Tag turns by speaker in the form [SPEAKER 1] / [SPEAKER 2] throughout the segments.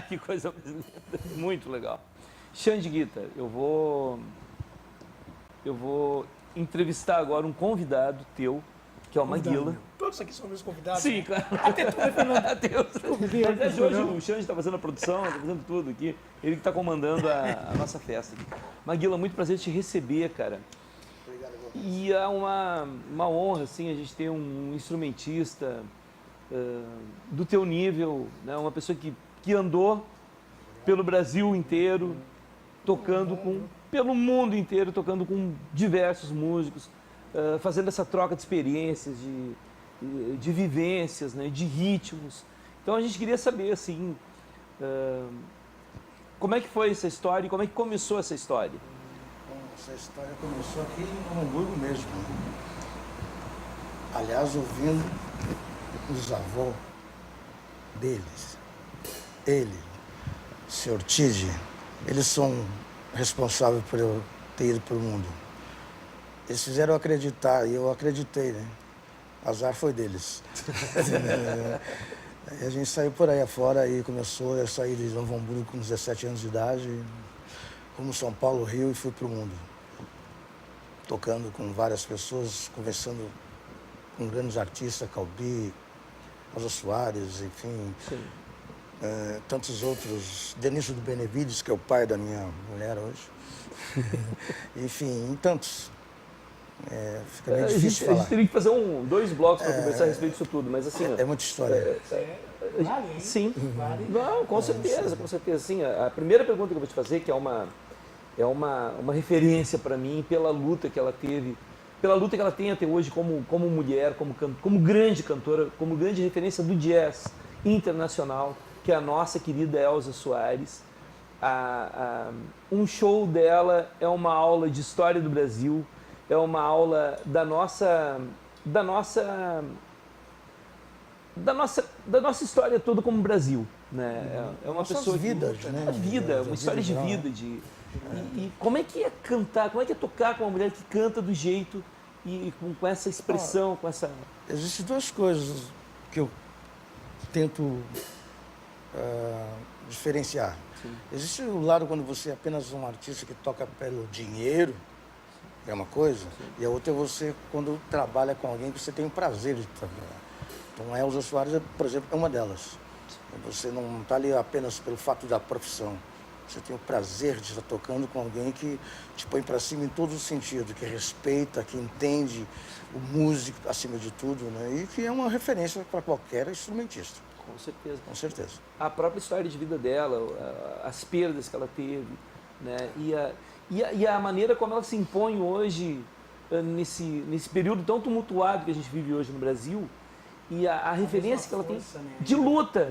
[SPEAKER 1] Que coisa muito legal. Xande Guita, eu vou entrevistar agora um convidado teu, que é o Maguila.
[SPEAKER 2] Todos aqui são meus convidados.
[SPEAKER 1] Sim,
[SPEAKER 2] né?
[SPEAKER 1] claro.
[SPEAKER 2] Até tu, né, Fernando?
[SPEAKER 1] Mas hoje o Xande está fazendo a produção, está fazendo tudo aqui. Ele que está comandando a nossa festa aqui. Maguila, muito prazer te receber, cara.
[SPEAKER 2] Obrigado, irmão.
[SPEAKER 1] E é uma honra, assim, a gente ter um instrumentista do teu nível, né? Uma pessoa que andou pelo Brasil inteiro, tocando pelo mundo inteiro, tocando com diversos músicos, fazendo essa troca de experiências, de vivências, né? De ritmos. Então a gente queria saber, assim, como é que foi essa história e como é que começou essa história?
[SPEAKER 2] Bom, essa história começou aqui em Hamburgo mesmo. Aliás, ouvindo os avós deles, ele, o Sr. Tide, eles são responsáveis por eu ter ido para o mundo. Eles fizeram eu acreditar e eu acreditei, né? Azar foi deles. Aí a gente saiu por aí afora e começou, eu saí de Novo Hamburgo com 17 anos de idade, rumo São Paulo, Rio e fui para o mundo. Tocando com várias pessoas, conversando com grandes artistas, Calbi, Elza Soares, enfim, tantos outros, Denício do Benevides, que é o pai da minha mulher hoje, enfim, tantos. Fica meio difícil
[SPEAKER 1] A
[SPEAKER 2] falar.
[SPEAKER 1] gente teria que fazer dois blocos para conversar a respeito disso tudo, mas assim...
[SPEAKER 2] É muita história.
[SPEAKER 1] Sim, não, com certeza, com certeza. Sim, a primeira pergunta que eu vou te fazer, que é uma referência para mim pela luta que ela teve, pela luta que ela tem até hoje como mulher, como grande cantora, como grande referência do jazz internacional, que é a nossa querida Elza Soares. Um show dela é uma aula de história do Brasil, é uma aula da nossa história toda como Brasil, né? É uma
[SPEAKER 2] Nossas
[SPEAKER 1] pessoa
[SPEAKER 2] vidas, né?
[SPEAKER 1] A vida, uma história de vida, e como é que é cantar, como é que é tocar com uma mulher que canta do jeito e com essa expressão, com essa...
[SPEAKER 2] Existem duas coisas que eu tento diferenciar.
[SPEAKER 1] Sim.
[SPEAKER 2] Existe o lado quando você é apenas um artista que toca pelo dinheiro, é uma coisa, sim. E a outra é você quando trabalha com alguém que você tem o prazer de trabalhar. Então a Elza Soares, por exemplo, é uma delas. Você não está ali apenas pelo fato da profissão. Você tem o prazer de estar tocando com alguém que te põe para cima em todos os sentidos, que respeita, que entende o músico acima de tudo, né? E que é uma referência para qualquer instrumentista.
[SPEAKER 1] Com certeza.
[SPEAKER 2] Com certeza.
[SPEAKER 1] A própria história de vida dela, as perdas que ela teve, né? E a maneira como ela se impõe hoje, nesse período tão tumultuado que a gente vive hoje no Brasil, e a referência que ela tem de luta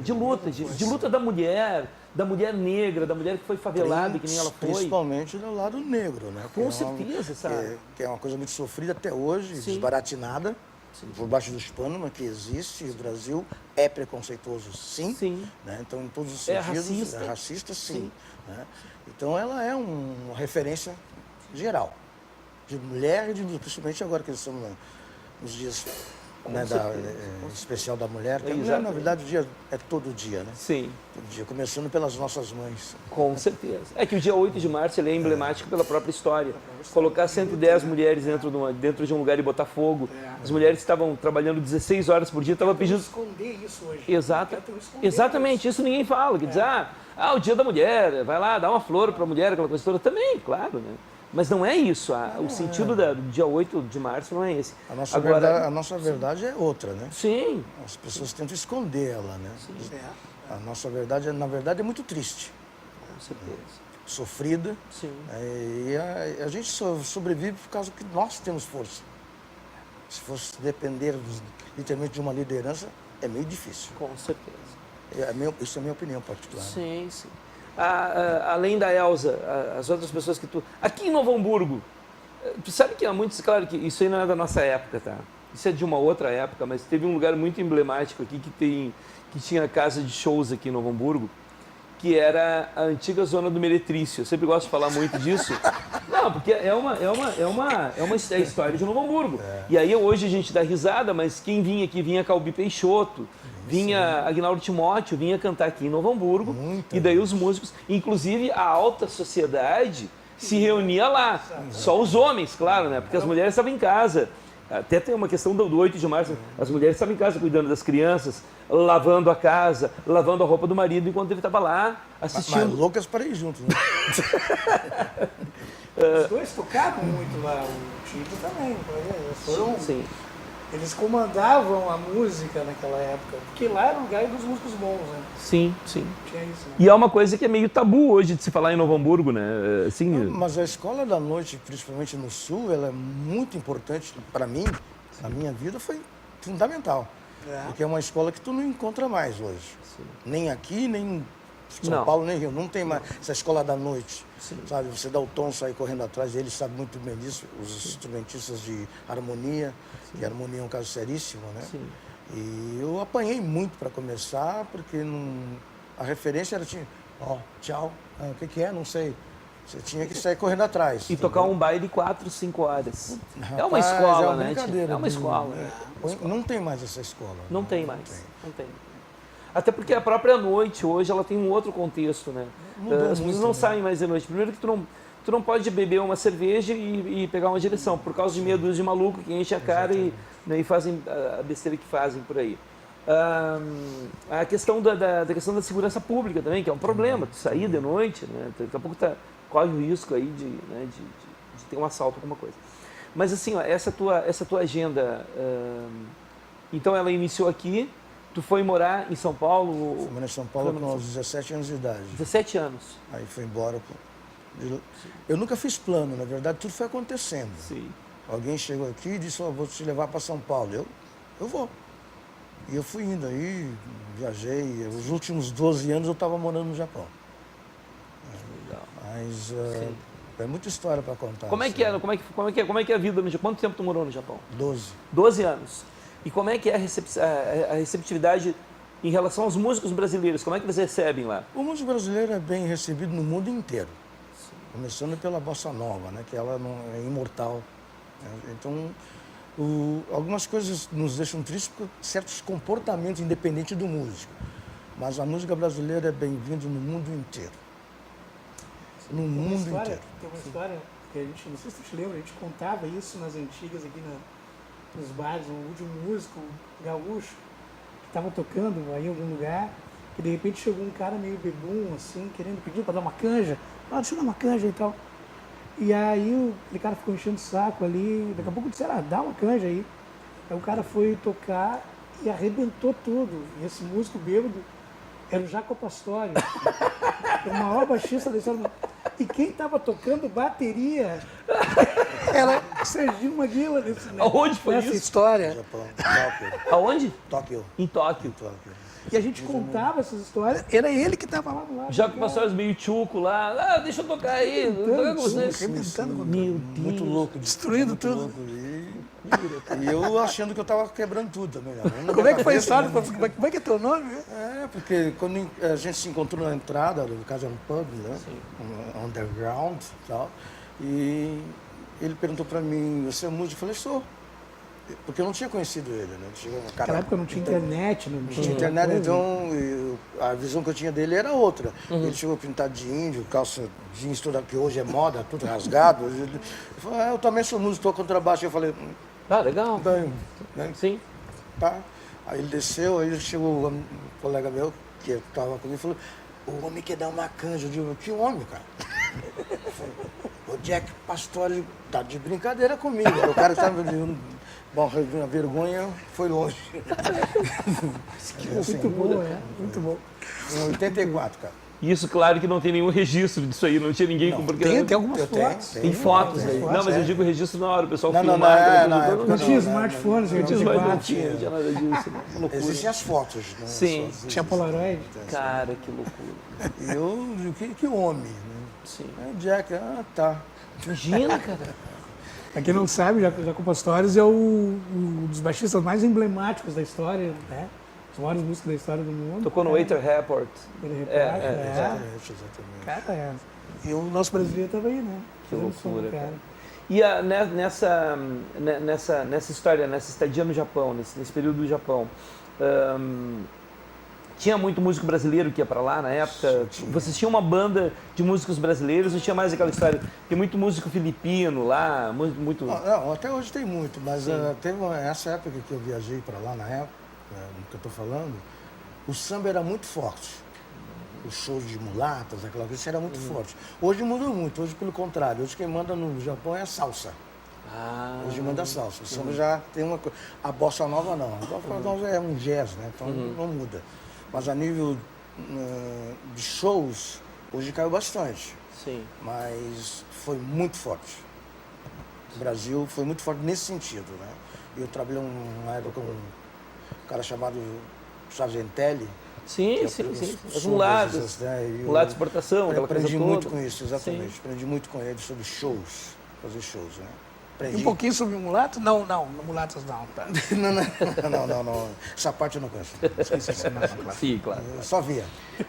[SPEAKER 1] da mulher negra, da mulher que foi favelada, que nem ela foi.
[SPEAKER 2] Principalmente do lado negro, né?
[SPEAKER 1] Com certeza, sabe?
[SPEAKER 2] Que é uma coisa muito sofrida até hoje,
[SPEAKER 1] sim.
[SPEAKER 2] Desbaratinada,
[SPEAKER 1] sim.
[SPEAKER 2] Por baixo dos panos, mas que existe. O Brasil é preconceituoso, sim.
[SPEAKER 1] Sim.
[SPEAKER 2] Né? Então, em todos os sentidos. É racista, sim. Né? Então, ela é uma referência geral, de mulher e principalmente agora que estamos nos dias... Né, especial da mulher, que a mulher, na verdade, o dia é todo dia, né?
[SPEAKER 1] Sim.
[SPEAKER 2] Todo dia, começando pelas nossas mães.
[SPEAKER 1] Com certeza. É que o dia 8 de março ele é emblemático pela própria história. Colocar 110 mulheres dentro de um lugar e botar fogo. As mulheres estavam trabalhando 16 horas por dia, estavam pedindo...
[SPEAKER 2] esconder isso hoje.
[SPEAKER 1] Exatamente, isso ninguém fala. Quer dizer, o dia da mulher, vai lá, dá uma flor para a mulher, aquela coisa toda. Também, claro, né? Mas não é isso, o sentido do dia 8 de março não é esse.
[SPEAKER 2] A nossa verdade é outra, né?
[SPEAKER 1] Sim.
[SPEAKER 2] As pessoas tentam esconder ela, né?
[SPEAKER 1] Sim.
[SPEAKER 2] A nossa verdade, na verdade, é muito triste.
[SPEAKER 1] Com certeza.
[SPEAKER 2] Sofrida.
[SPEAKER 1] Sim.
[SPEAKER 2] E a gente sobrevive por causa que nós temos força. Se fosse depender literalmente de uma liderança, é meio difícil.
[SPEAKER 1] Com certeza.
[SPEAKER 2] Isso é a minha opinião particular.
[SPEAKER 1] Sim, sim. Além da Elza, as outras pessoas que tu... Aqui em Novo Hamburgo, tu sabe que há muitos... Claro que isso aí não é da nossa época, tá? Isso é de uma outra época, mas teve um lugar muito emblemático aqui que tinha casa de shows aqui em Novo Hamburgo, que era a antiga zona do Meretrício. Eu sempre gosto de falar muito disso. Não, porque é a história de Novo Hamburgo. E aí hoje a gente dá risada, mas quem vinha aqui, vinha Calbi Peixoto, vinha Aguinaldo Timóteo, vinha cantar aqui em Novo Hamburgo. E daí os músicos, inclusive a alta sociedade, se reunia lá. Só os homens, claro, né? Porque as mulheres estavam em casa. Até tem uma questão do 8 de março, as mulheres estavam em casa cuidando das crianças, lavando a casa, lavando a roupa do marido, enquanto ele estava lá assistindo.
[SPEAKER 2] Mas loucas para ir juntos, né?
[SPEAKER 3] Os dois tocavam muito lá, o Chico também.
[SPEAKER 1] Sim.
[SPEAKER 3] Eles comandavam a música naquela época, porque lá era o lugar dos músicos bons, né?
[SPEAKER 1] Sim, sim.
[SPEAKER 3] Tinha isso, né?
[SPEAKER 1] E é uma coisa que é meio tabu hoje de se falar em Novo Hamburgo, né? Assim,
[SPEAKER 2] Mas a escola da noite, principalmente no Sul, ela é muito importante para mim, na minha vida, foi fundamental. Porque é uma escola que tu não encontra mais hoje.
[SPEAKER 1] Sim.
[SPEAKER 2] Nem aqui, nem em São Paulo, nem Rio. Não tem mais essa escola da noite. Sabe? Você dá o tom, sair correndo atrás, eles sabem muito bem disso, os instrumentistas de harmonia, que a harmonia é um caso seríssimo, né?
[SPEAKER 1] Sim.
[SPEAKER 2] E eu apanhei muito para começar, porque a referência era tchau, o que é? Não sei. Você tinha que sair correndo atrás.
[SPEAKER 1] E tocar um baile 4, 5 horas.
[SPEAKER 2] Rapaz,
[SPEAKER 1] é uma escola,
[SPEAKER 2] é uma
[SPEAKER 1] né?
[SPEAKER 2] brincadeira.
[SPEAKER 1] É uma escola.
[SPEAKER 2] Não tem mais essa escola.
[SPEAKER 1] Não tem mais. Não tem. Até porque a própria noite hoje ela tem um outro contexto, né? As pessoas não saem mais de noite. Primeiro que tu não pode beber uma cerveja e pegar uma direção, por causa de meia dúzia de maluco que enche a cara e fazem a besteira que fazem por aí. A questão da questão da segurança pública também, que é um problema. Tu sair de noite, né? Daqui a pouco corre o risco aí de ter um assalto, alguma coisa. Mas assim, ó, essa tua agenda, então ela iniciou aqui. Tu foi morar em São Paulo?
[SPEAKER 2] Fui morar em São Paulo com uns 17 anos de idade.
[SPEAKER 1] 17 anos.
[SPEAKER 2] Aí fui embora. Eu nunca fiz plano, na verdade, tudo foi acontecendo.
[SPEAKER 1] Sim.
[SPEAKER 2] Alguém chegou aqui e disse, vou te levar para São Paulo. Eu vou. E eu fui indo aí, viajei. Os últimos 12 anos eu estava morando no Japão.
[SPEAKER 1] Legal.
[SPEAKER 2] Mas é muita história para contar.
[SPEAKER 1] Como é que era? Como é que é a vida no Japão? Quanto tempo tu morou no Japão?
[SPEAKER 2] 12.
[SPEAKER 1] 12 anos. E como é que é a receptividade em relação aos músicos brasileiros? Como é que eles recebem lá?
[SPEAKER 2] O músico brasileiro é bem recebido no mundo inteiro. Sim. Começando pela bossa nova, né? Que ela não é imortal. Então, algumas coisas nos deixam tristes por certos comportamentos independentes do músico. Mas a música brasileira é bem-vinda no mundo inteiro. No mundo inteiro.
[SPEAKER 3] Tem uma história que a gente, não sei se tu te lembra, a gente contava isso nas antigas aqui nos bares, um último músico gaúcho que estava tocando aí em algum lugar, que de repente chegou um cara meio bebum, assim, querendo pedir para dar uma canja. Deixa eu dar uma canja e tal. E aí aquele cara ficou enchendo o saco ali, daqui a pouco disseram, dá uma canja aí. Aí o cara foi tocar e arrebentou tudo. E esse músico bêbado era o Jaco Pastorius, o maior baixista da história. E quem estava tocando bateria era Serginho Maguila.
[SPEAKER 1] Aonde foi
[SPEAKER 3] nessa
[SPEAKER 1] isso?
[SPEAKER 3] História.
[SPEAKER 2] Japão, Tóquio.
[SPEAKER 1] Aonde?
[SPEAKER 2] Tóquio.
[SPEAKER 1] Em Tóquio.
[SPEAKER 3] E a gente contava essas histórias, era ele que estava lá do lado.
[SPEAKER 1] Já com Pastorius meio tchuco lá, deixa eu tocar aí, tocar com você.
[SPEAKER 3] Arrebentando com
[SPEAKER 1] Meu Deus.
[SPEAKER 2] Muito louco.
[SPEAKER 3] Destruindo tudo.
[SPEAKER 2] Louco. E eu achando que eu estava quebrando tudo também.
[SPEAKER 3] Como é que foi a história? Como é que é teu nome?
[SPEAKER 2] Porque quando a gente se encontrou na entrada, no caso era um pub, né? Um underground e tal. E ele perguntou para mim, você é músico? Eu falei, sou. Porque eu não tinha conhecido ele, né?
[SPEAKER 3] Naquela época não tinha internet, não
[SPEAKER 2] tinha internet, então a visão que eu tinha dele era outra. Ele chegou pintado de índio, calça jeans toda que hoje é moda, tudo rasgado. Ele falou, eu também sou músico, toco contrabaixo. Eu falei,
[SPEAKER 1] Legal.
[SPEAKER 2] bem, né?
[SPEAKER 1] Sim.
[SPEAKER 2] Tá. Aí ele desceu, aí chegou um colega meu, que estava comigo, e falou, o homem quer dar uma canja. Eu digo, que homem, cara? O Jack Pastorius tá de brincadeira comigo. O cara estava... Bom, a vergonha foi longe.
[SPEAKER 3] Muito bom, Muito bom.
[SPEAKER 2] Em 84, cara.
[SPEAKER 1] Isso, claro que não tem nenhum registro disso aí, não tinha ninguém com... Porque
[SPEAKER 3] tem algumas fotos.
[SPEAKER 1] Tem fotos aí. Não, mas eu digo registro na hora, o pessoal
[SPEAKER 2] Não,
[SPEAKER 1] filmava.
[SPEAKER 3] Não tinha smartphones,
[SPEAKER 1] não tinha nada disso.
[SPEAKER 2] Existem as fotos, né?
[SPEAKER 1] Sim.
[SPEAKER 3] Tinha Polaroid.
[SPEAKER 1] Cara, que loucura.
[SPEAKER 2] E eu digo, que homem, né?
[SPEAKER 1] Sim.
[SPEAKER 2] Aí o Jack, tá.
[SPEAKER 1] Imagina, cara.
[SPEAKER 3] Pra quem não sabe, Jaco Pastorius é um dos baixistas mais emblemáticos da história, né? Os maiores músicos da história do mundo.
[SPEAKER 1] Tocou no Waiter Report.
[SPEAKER 2] Exatamente.
[SPEAKER 3] Cara, e o nosso brasileiro estava aí, né?
[SPEAKER 1] Que
[SPEAKER 3] Fazendo
[SPEAKER 1] loucura,
[SPEAKER 3] som,
[SPEAKER 1] cara. E nessa história, nessa estadia no Japão, nesse período do Japão, tinha muito músico brasileiro que ia pra lá na época? Vocês tinham uma banda de músicos brasileiros ou tinha mais aquela história? Tem muito músico filipino lá, muito...
[SPEAKER 2] Não, até hoje tem muito, mas teve essa época que eu viajei para lá, na época, no que eu estou falando, o samba era muito forte. Os shows de mulatas, aquela coisa, isso era muito forte. Hoje mudou muito, hoje pelo contrário. Hoje quem manda no Japão é a salsa. Hoje manda a salsa. O samba já tem uma coisa. A bossa nova não. A bossa nova é um jazz, né? Então não muda. Mas a nível de shows, hoje caiu bastante.
[SPEAKER 1] Sim.
[SPEAKER 2] Mas foi muito forte. O Brasil foi muito forte nesse sentido, né? Eu trabalhei uma época com um cara chamado Sargentelli.
[SPEAKER 1] Sim. Os mulatos. Mulato de exportação, aquela coisa toda.
[SPEAKER 2] Aprendi muito com isso, exatamente. Aprendi muito com ele sobre shows, fazer shows, né?
[SPEAKER 3] E um pouquinho sobre o mulato? Não, mulatas não. Tá.
[SPEAKER 2] Não. Essa parte eu não conheço.
[SPEAKER 1] Sim, claro.
[SPEAKER 2] Eu só via.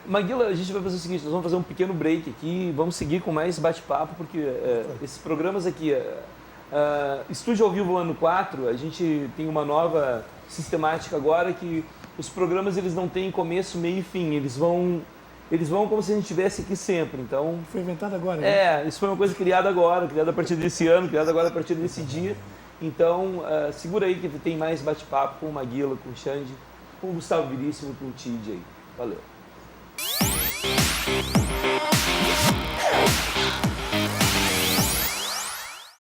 [SPEAKER 1] Maguila, a gente vai fazer o seguinte, nós vamos fazer um pequeno break aqui e vamos seguir com mais bate-papo, porque esses programas aqui, Estúdio ao Vivo ano 4, a gente tem uma nova sistemática agora que os programas eles não têm começo, meio e fim, eles vão como se a gente estivesse aqui sempre, então...
[SPEAKER 3] Foi inventado agora, né?
[SPEAKER 1] Isso foi uma coisa criada agora, criada a partir desse ano, criada agora a partir desse dia. Então, segura aí que tem mais bate-papo com o Maguila, com o Xande, com o Gustavo Veríssimo, com o Tid aí. Valeu.